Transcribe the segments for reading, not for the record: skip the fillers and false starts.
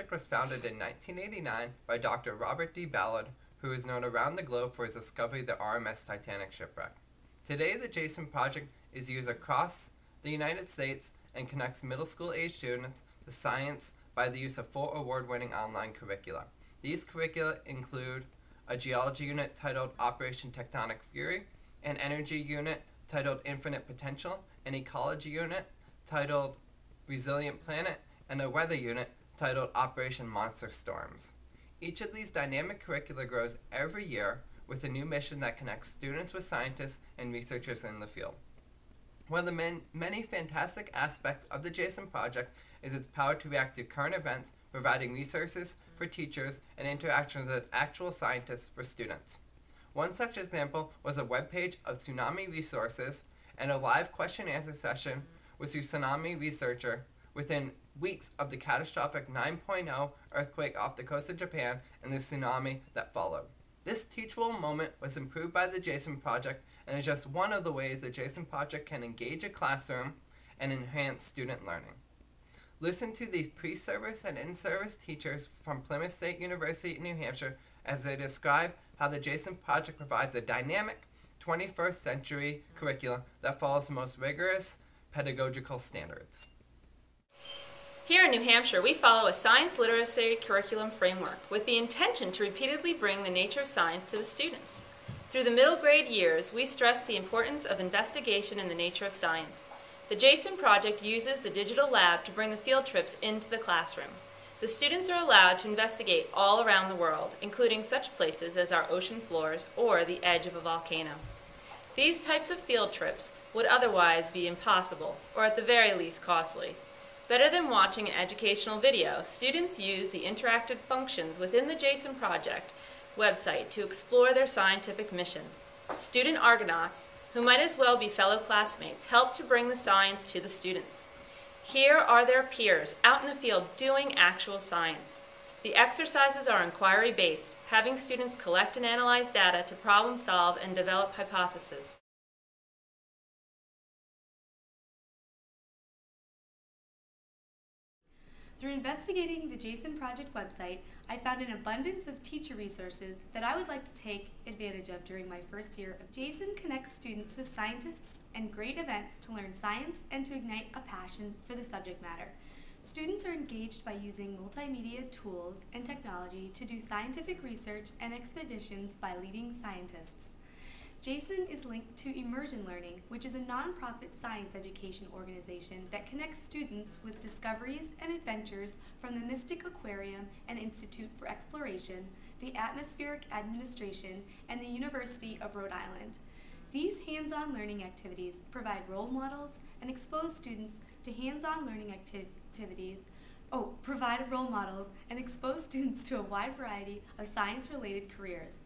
Project was founded in 1989 by Dr. Robert D. Ballard, who is known around the globe for his discovery of the RMS Titanic shipwreck. Today, the Jason Project is used across the United States and connects middle school age students to science by the use of 4 award-winning online curricula. These curricula include a geology unit titled Operation Tectonic Fury, an energy unit titled Infinite Potential, an ecology unit titled Resilient Planet, and a weather unit titled Operation Monster Storms. Each of these dynamic curricula grows every year with a new mission that connects students with scientists and researchers in the field. One of the many fantastic aspects of the Jason Project is its power to react to current events, providing resources for teachers and interactions with actual scientists for students. One such example was a webpage of tsunami resources and a live question-and-answer session with a tsunami researcher within weeks of the catastrophic 9.0 earthquake off the coast of Japan and the tsunami that followed. This teachable moment was improved by the Jason Project and is just one of the ways the Jason Project can engage a classroom and enhance student learning. Listen to these pre-service and in-service teachers from Plymouth State University in New Hampshire as they describe how the Jason Project provides a dynamic 21st century curriculum that follows the most rigorous pedagogical standards. Here in New Hampshire, we follow a science literacy curriculum framework with the intention to repeatedly bring the nature of science to the students. Through the middle grade years, we stress the importance of investigation in the nature of science. The Jason Project uses the digital lab to bring the field trips into the classroom. The students are allowed to investigate all around the world, including such places as our ocean floors or the edge of a volcano. These types of field trips would otherwise be impossible, or at the very least costly. Better than watching an educational video, students use the interactive functions within the Jason Project website to explore their scientific mission. Student Argonauts, who might as well be fellow classmates, help to bring the science to the students. Here are their peers out in the field doing actual science. The exercises are inquiry-based, having students collect and analyze data to problem solve and develop hypotheses. Through investigating the Jason Project website, I found an abundance of teacher resources that I would like to take advantage of during my first year of Jason connects students with scientists and great events to learn science and to ignite a passion for the subject matter. Students are engaged by using multimedia tools and technology to do scientific research and expeditions by leading scientists. Jason is linked to Immersion Learning, which is a nonprofit science education organization that connects students with discoveries and adventures from the Mystic Aquarium and Institute for Exploration, the Atmospheric Administration, and the University of Rhode Island. These hands-on learning activities provide role models and expose students to hands-on learning provide role models and expose students to a wide variety of science-related careers.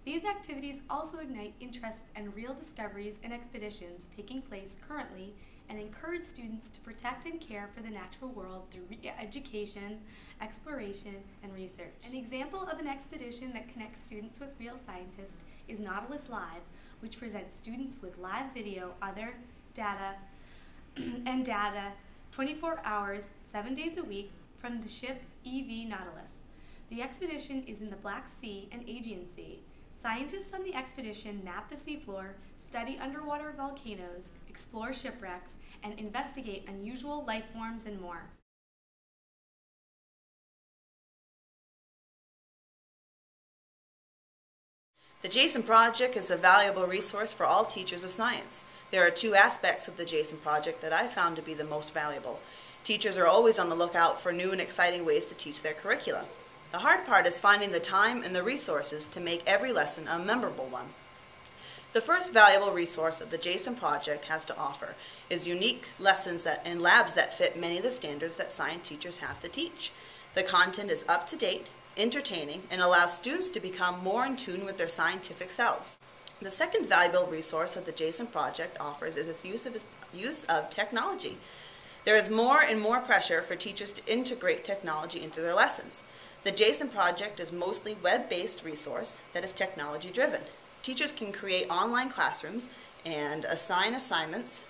These activities also ignite interests and real discoveries and expeditions taking place currently and encourage students to protect and care for the natural world through education, exploration, and research. An example of an expedition that connects students with real scientists is Nautilus Live, which presents students with live video, other data, 24 hours, 7 days a week from the ship EV Nautilus. The expedition is in the Black Sea and Aegean Sea. Scientists on the expedition map the seafloor, study underwater volcanoes, explore shipwrecks, and investigate unusual life forms and more. The Jason Project is a valuable resource for all teachers of science. There are 2 aspects of the Jason Project that I found to be the most valuable. Teachers are always on the lookout for new and exciting ways to teach their curricula. The hard part is finding the time and the resources to make every lesson a memorable one. The first valuable resource of the Jason Project has to offer is unique lessons and labs that fit many of the standards that science teachers have to teach. The content is up to date, entertaining, and allows students to become more in tune with their scientific selves. The second valuable resource that the Jason Project offers is its use of technology. There is more and more pressure for teachers to integrate technology into their lessons. The Jason Project is mostly web-based resource that is technology-driven. Teachers can create online classrooms and assign assignments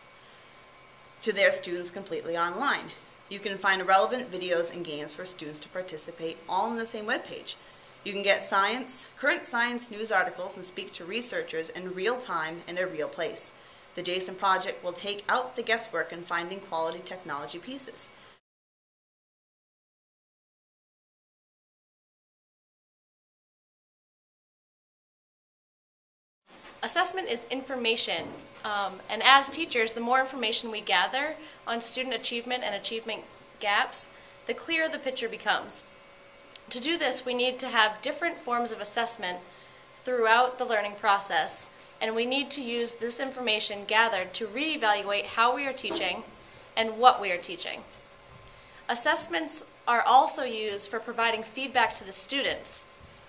to their students completely online. You can find relevant videos and games for students to participate all on the same webpage. You can get current science news articles and speak to researchers in real time in a real place. The Jason Project will take out the guesswork in finding quality technology pieces. Assessment is information, and as teachers, the more information we gather on student achievement and achievement gaps, the clearer the picture becomes. To do this, we need to have different forms of assessment throughout the learning process, and we need to use this information gathered to reevaluate how we are teaching and what we are teaching. Assessments are also used for providing feedback to the students,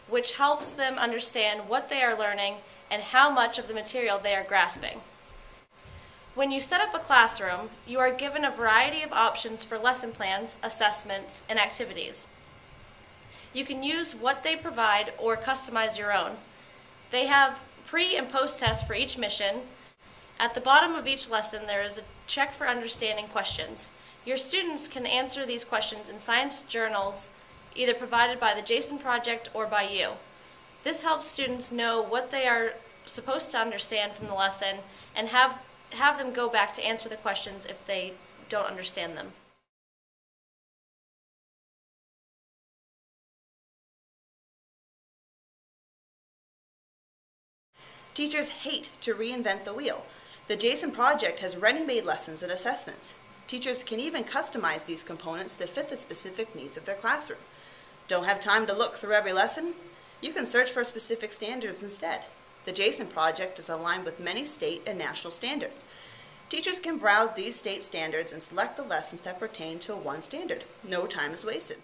which helps them understand what they are learning and how much of the material they are grasping. When you set up a classroom, you are given a variety of options for lesson plans, assessments, and activities. You can use what they provide or customize your own. They have pre- and post-tests for each mission. At the bottom of each lesson, there is a check for understanding questions. Your students can answer these questions in science journals, either provided by the Jason Project or by you. This helps students know what they are supposed to understand from the lesson and have them go back to answer the questions if they don't understand them. Teachers hate to reinvent the wheel. The Jason Project has ready-made lessons and assessments. Teachers can even customize these components to fit the specific needs of their classroom. Don't have time to look through every lesson? You can search for specific standards instead. The Jason Project is aligned with many state and national standards. Teachers can browse these state standards and select the lessons that pertain to one standard. No time is wasted.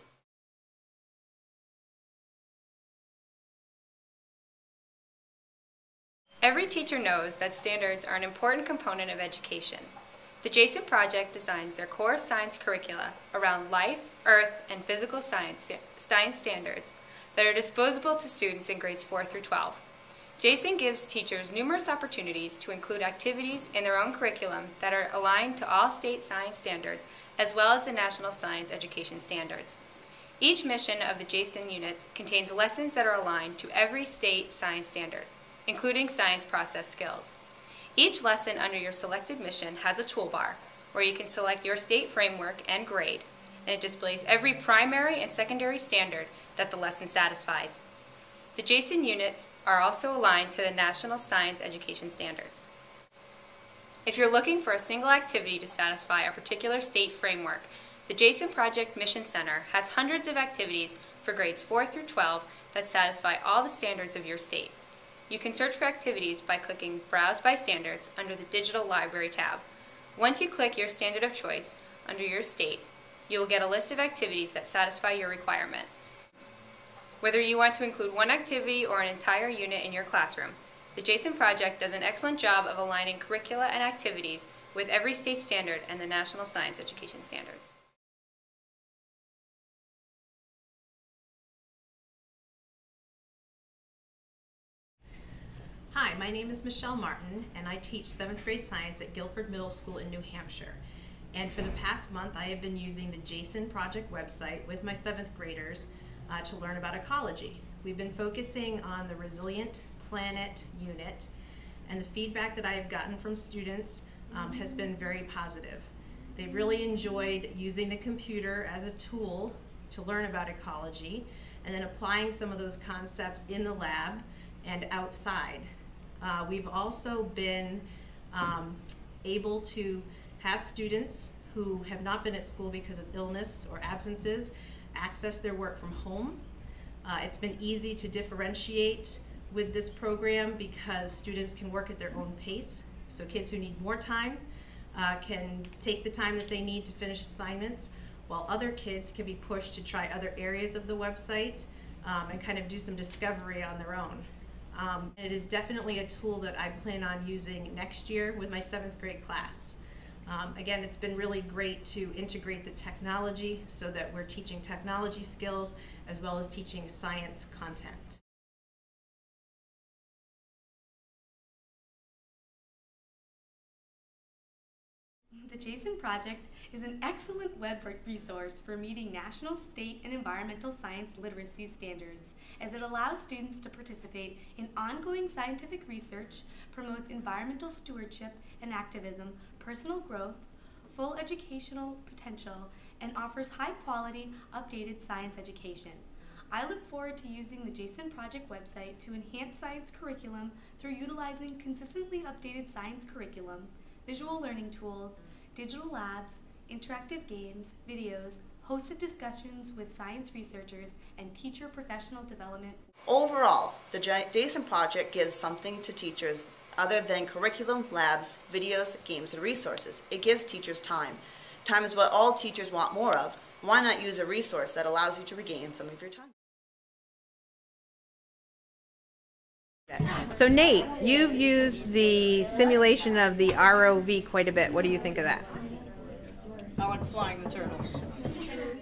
Every teacher knows that standards are an important component of education. The Jason Project designs their core science curricula around life, earth, and physical science standards that are disposable to students in grades 4 through 12. Jason gives teachers numerous opportunities to include activities in their own curriculum that are aligned to all state science standards as well as the national science education standards. Each mission of the Jason units contains lessons that are aligned to every state science standard, including science process skills. Each lesson under your selected mission has a toolbar where you can select your state framework and grade, and it displays every primary and secondary standard that the lesson satisfies. The Jason units are also aligned to the national science education standards. If you're looking for a single activity to satisfy a particular state framework, the Jason Project Mission Center has hundreds of activities for grades 4 through 12 that satisfy all the standards of your state. You can search for activities by clicking Browse by Standards under the Digital Library tab. Once you click your standard of choice under your state, you will get a list of activities that satisfy your requirement. Whether you want to include one activity or an entire unit in your classroom, the Jason Project does an excellent job of aligning curricula and activities with every state standard and the national science education standards. Hi, my name is Michelle Martin, and I teach 7th grade science at Guilford Middle School in New Hampshire. And for the past month, I have been using the Jason Project website with my 7th graders to learn about ecology. We've been focusing on the Resilient Planet unit, and the feedback that I have gotten from students has been very positive. They've really enjoyed using the computer as a tool to learn about ecology, and then applying some of those concepts in the lab and outside. We've also been able to have students who have not been at school because of illness or absences access their work from home. It's been easy to differentiate with this program because students can work at their own pace. So kids who need more time can take the time that they need to finish assignments, while other kids can be pushed to try other areas of the website and kind of do some discovery on their own. It is definitely a tool that I plan on using next year with my 7th grade class. Again, it's been really great to integrate the technology so that we're teaching technology skills as well as teaching science content. The Jason Project is an excellent web resource for meeting national, state, and environmental science literacy standards, as it allows students to participate in ongoing scientific research, promotes environmental stewardship and activism, personal growth, full educational potential, and offers high-quality, updated science education. I look forward to using the Jason Project website to enhance science curriculum through utilizing consistently updated science curriculum, visual learning tools, digital labs, interactive games, videos, hosted discussions with science researchers, and teacher professional development. Overall, the Jason Project gives something to teachers other than curriculum, labs, videos, games, and resources. It gives teachers time. Time is what all teachers want more of. Why not use a resource that allows you to regain some of your time? So Nate, you've used the simulation of the ROV quite a bit. What do you think of that? I like flying the turtles.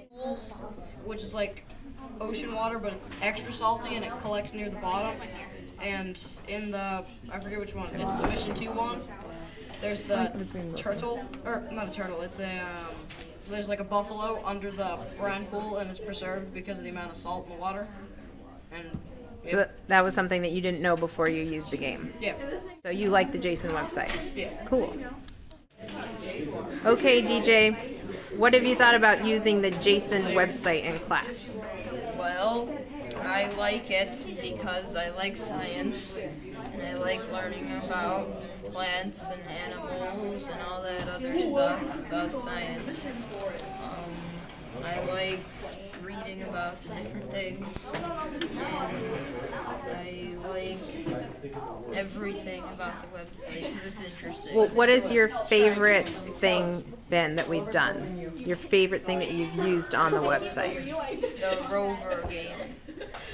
Pools, which is like ocean water, but it's extra salty and it collects near the bottom. And in the, I forget which one, it's the Mission 2 one, there's the turtle, or not a turtle, it's a, there's like a buffalo under the brine pool and it's preserved because of the amount of salt in the water. And so that was something that you didn't know before you used the game? Yeah. So you like the Jason website? Yeah. Cool. Okay, DJ, what have you thought about using the Jason website in class? Well, I like it because I like science and I like learning about plants and animals and all that other stuff about science. I like reading about the different things, and I like everything about the website because it's interesting. Well, what is your favorite thing, Ben, that we've done? Your favorite thing that you've used on the website? The rover game.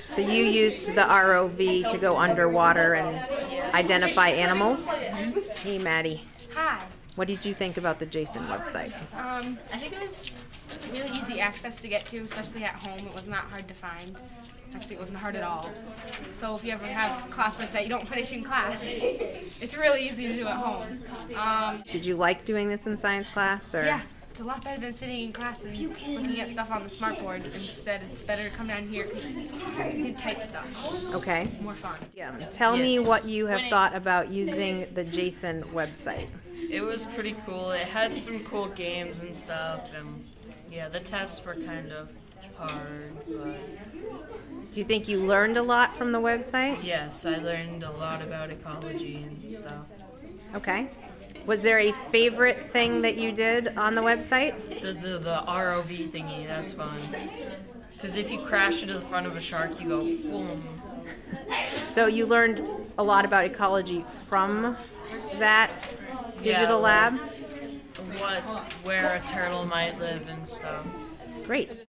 So you used the ROV to go underwater and identify animals? Hey, Maddie. Hi. What did you think about the Jason website? I think it was really easy access to get to, especially at home. It was not hard to find. Actually, it wasn't hard at all. So if you ever have classwork that you don't finish in class, it's really easy to do at home. Did you like doing this in science class? Or? Yeah, it's a lot better than sitting in class and looking at stuff on the smartboard. Instead, it's better to come down here because you can type stuff. Okay. More fun. Yeah. Tell me what you have thought about using the Jason website. It was pretty cool. It had some cool games and stuff, and yeah, the tests were kind of hard, but Do you think you learned a lot from the website? yes, I learned a lot about ecology and stuff. Okay. Was there a favorite thing that you did on the website? The ROV thingy, that's fun. Because if you crash into the front of a shark, you go boom. So you learned a lot about ecology from that digital lab? Where a turtle might live and stuff. Great.